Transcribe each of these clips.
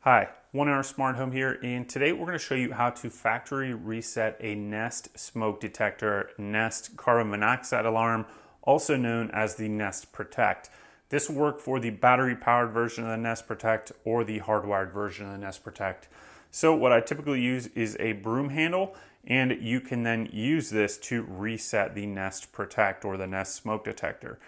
Hi, One Hour Smart Home here, and today we're going to show you how to factory reset a Nest Smoke Detector Nest carbon monoxide alarm, also known as the Nest Protect. This will work for the battery-powered version of the Nest Protect or the hardwired version of the Nest Protect. So what I typically use is a broom handle, and you can then use this to reset the Nest Protect or the Nest Smoke Detector.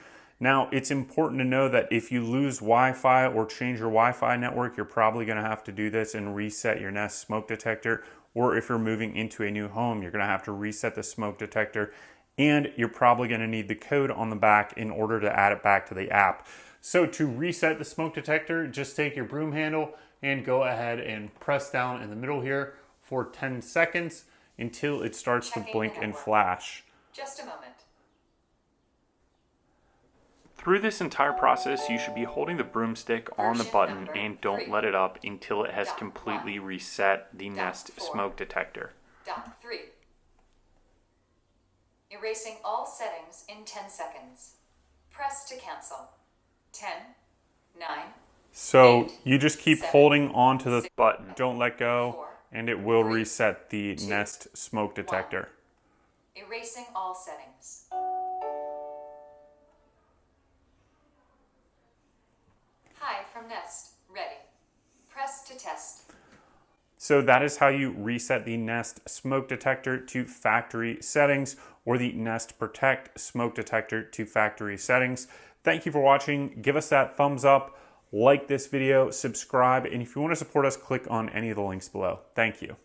Now, it's important to know that if you lose Wi-Fi or change your Wi-Fi network, you're probably going to have to do this and reset your Nest Smoke Detector. Or if you're moving into a new home, you're going to have to reset the smoke detector, and you're probably going to need the code on the back in order to add it back to the app. So to reset the smoke detector, just take your broom handle and go ahead and press down in the middle here for 10 seconds until it starts to blink and flash. Just a moment. Through this entire process, you should be holding the broomstick on the button and don't let it up until it has completely reset the Nest Smoke Detector. Dock 3. Erasing all settings in 10 seconds. Press to cancel. 10, 9, So 8, you just keep 7, holding onto the 6, button. Don't let go, 4, and it will 3, reset the 2, Nest Smoke Detector. 1. Erasing all settings. Hi from Nest. Ready. Press to test. So that is how you reset the Nest Smoke Detector to factory settings, or the Nest Protect Smoke Detector to factory settings. Thank you for watching. Give us that thumbs up, like this video, subscribe, and if you want to support us, click on any of the links below. Thank you.